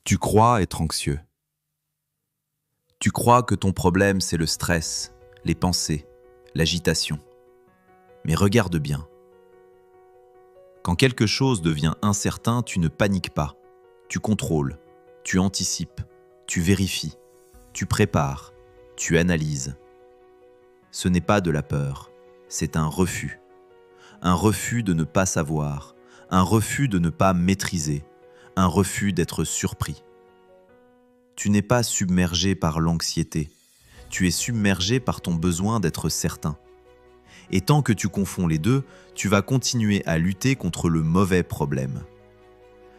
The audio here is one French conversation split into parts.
Tu crois être anxieux. Tu crois que ton problème, c'est le stress, les pensées, l'agitation. Mais regarde bien. Quand quelque chose devient incertain, tu ne paniques pas. Tu contrôles, tu anticipes, tu vérifies, tu prépares, tu analyses. Ce n'est pas de la peur, c'est un refus. Un refus de ne pas savoir, un refus de ne pas maîtriser, un refus d'être surpris. Tu n'es pas submergé par l'anxiété, tu es submergé par ton besoin d'être certain. Et tant que tu confonds les deux, tu vas continuer à lutter contre le mauvais problème.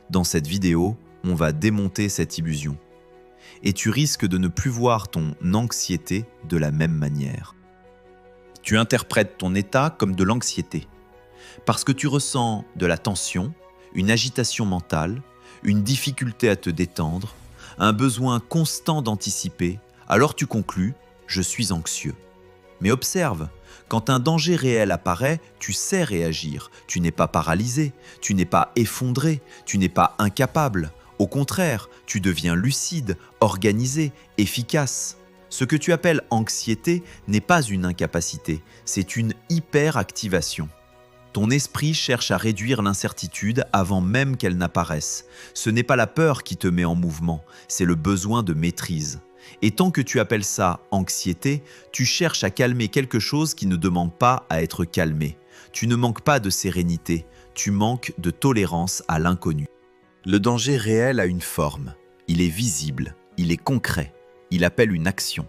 Dans cette vidéo, on va démonter cette illusion. Et tu risques de ne plus voir ton anxiété de la même manière. Tu interprètes ton état comme de l'anxiété, parce que tu ressens de la tension, une agitation mentale, une difficulté à te détendre, un besoin constant d'anticiper, alors tu conclus « je suis anxieux ». Mais observe, quand un danger réel apparaît, tu sais réagir, tu n'es pas paralysé, tu n'es pas effondré, tu n'es pas incapable. Au contraire, tu deviens lucide, organisé, efficace. Ce que tu appelles anxiété n'est pas une incapacité, c'est une hyperactivation. Ton esprit cherche à réduire l'incertitude avant même qu'elle n'apparaisse. Ce n'est pas la peur qui te met en mouvement, c'est le besoin de maîtrise. Et tant que tu appelles ça anxiété, tu cherches à calmer quelque chose qui ne demande pas à être calmé. Tu ne manques pas de sérénité, tu manques de tolérance à l'inconnu. Le danger réel a une forme, il est visible, il est concret, il appelle une action.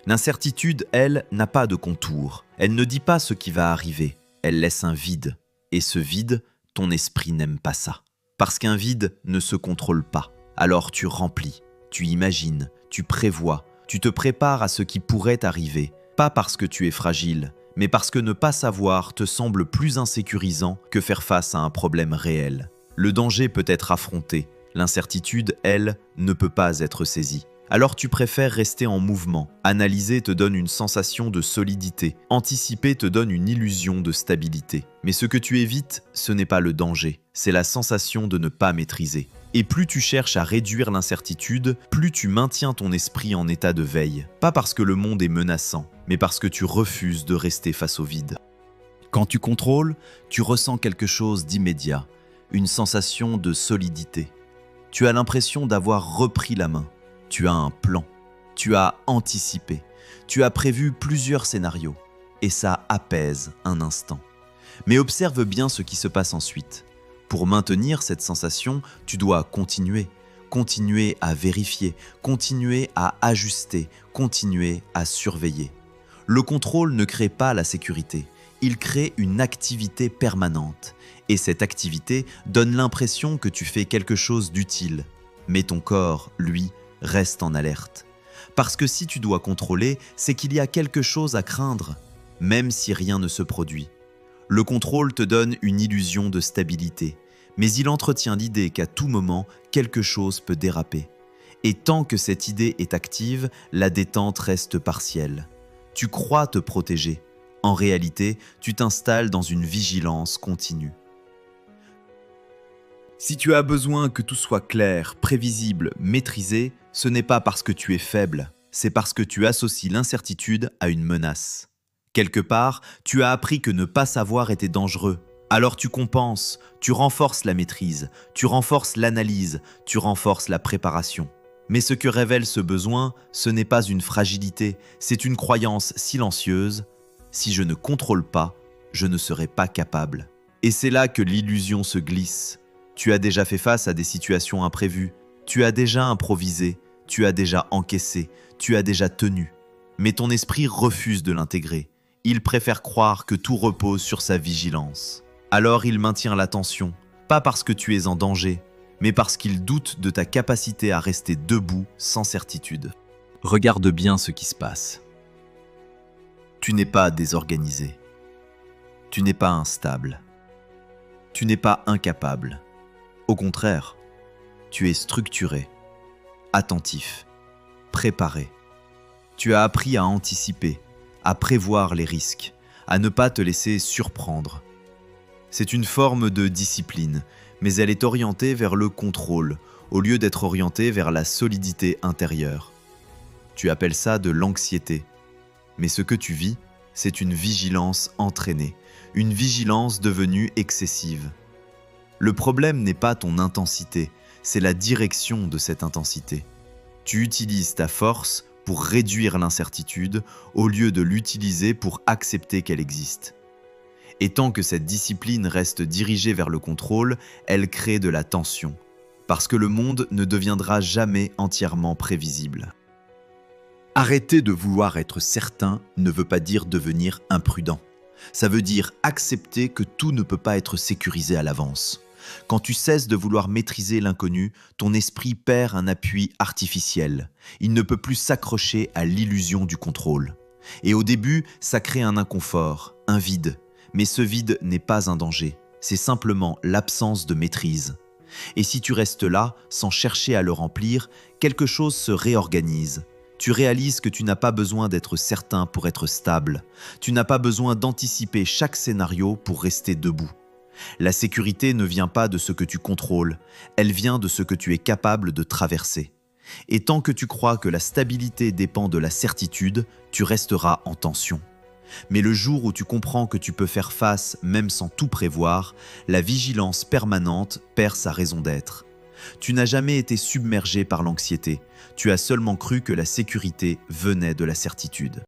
L'incertitude, elle, n'a pas de contour, elle ne dit pas ce qui va arriver. Elle laisse un vide, et ce vide, ton esprit n'aime pas ça. Parce qu'un vide ne se contrôle pas. Alors tu remplis, tu imagines, tu prévois, tu te prépares à ce qui pourrait arriver. Pas parce que tu es fragile, mais parce que ne pas savoir te semble plus insécurisant que faire face à un problème réel. Le danger peut être affronté, l'incertitude, elle, ne peut pas être saisie. Alors tu préfères rester en mouvement. Analyser te donne une sensation de solidité. Anticiper te donne une illusion de stabilité. Mais ce que tu évites, ce n'est pas le danger, c'est la sensation de ne pas maîtriser. Et plus tu cherches à réduire l'incertitude, plus tu maintiens ton esprit en état de veille. Pas parce que le monde est menaçant, mais parce que tu refuses de rester face au vide. Quand tu contrôles, tu ressens quelque chose d'immédiat, une sensation de solidité. Tu as l'impression d'avoir repris la main. Tu as un plan, tu as anticipé, tu as prévu plusieurs scénarios et ça apaise un instant. Mais observe bien ce qui se passe ensuite. Pour maintenir cette sensation, tu dois continuer à vérifier, continuer à ajuster, continuer à surveiller. Le contrôle ne crée pas la sécurité, il crée une activité permanente. Et cette activité donne l'impression que tu fais quelque chose d'utile. Mais ton corps, lui, reste en alerte. Parce que si tu dois contrôler, c'est qu'il y a quelque chose à craindre, même si rien ne se produit. Le contrôle te donne une illusion de stabilité, mais il entretient l'idée qu'à tout moment, quelque chose peut déraper. Et tant que cette idée est active, la détente reste partielle. Tu crois te protéger. En réalité, tu t'installes dans une vigilance continue. Si tu as besoin que tout soit clair, prévisible, maîtrisé, ce n'est pas parce que tu es faible, c'est parce que tu associes l'incertitude à une menace. Quelque part, tu as appris que ne pas savoir était dangereux. Alors tu compenses, tu renforces la maîtrise, tu renforces l'analyse, tu renforces la préparation. Mais ce que révèle ce besoin, ce n'est pas une fragilité, c'est une croyance silencieuse. Si je ne contrôle pas, je ne serai pas capable. Et c'est là que l'illusion se glisse. Tu as déjà fait face à des situations imprévues, tu as déjà improvisé, tu as déjà encaissé, tu as déjà tenu. Mais ton esprit refuse de l'intégrer. Il préfère croire que tout repose sur sa vigilance. Alors il maintient la tension, pas parce que tu es en danger, mais parce qu'il doute de ta capacité à rester debout sans certitude. Regarde bien ce qui se passe. Tu n'es pas désorganisé. Tu n'es pas instable. Tu n'es pas incapable. Au contraire, tu es structuré, attentif, préparé. Tu as appris à anticiper, à prévoir les risques, à ne pas te laisser surprendre. C'est une forme de discipline, mais elle est orientée vers le contrôle, au lieu d'être orienté vers la solidité intérieure. Tu appelles ça de l'anxiété. Mais ce que tu vis, c'est une vigilance entraînée, une vigilance devenue excessive. Le problème n'est pas ton intensité, c'est la direction de cette intensité. Tu utilises ta force pour réduire l'incertitude au lieu de l'utiliser pour accepter qu'elle existe. Et tant que cette discipline reste dirigée vers le contrôle, elle crée de la tension, parce que le monde ne deviendra jamais entièrement prévisible. Arrêter de vouloir être certain ne veut pas dire devenir imprudent. Ça veut dire accepter que tout ne peut pas être sécurisé à l'avance. Quand tu cesses de vouloir maîtriser l'inconnu, ton esprit perd un appui artificiel. Il ne peut plus s'accrocher à l'illusion du contrôle. Et au début, ça crée un inconfort, un vide. Mais ce vide n'est pas un danger, c'est simplement l'absence de maîtrise. Et si tu restes là, sans chercher à le remplir, quelque chose se réorganise. Tu réalises que tu n'as pas besoin d'être certain pour être stable. Tu n'as pas besoin d'anticiper chaque scénario pour rester debout. La sécurité ne vient pas de ce que tu contrôles, elle vient de ce que tu es capable de traverser. Et tant que tu crois que la stabilité dépend de la certitude, tu resteras en tension. Mais le jour où tu comprends que tu peux faire face même sans tout prévoir, la vigilance permanente perd sa raison d'être. Tu n'as jamais été submergé par l'anxiété, tu as seulement cru que la sécurité venait de la certitude.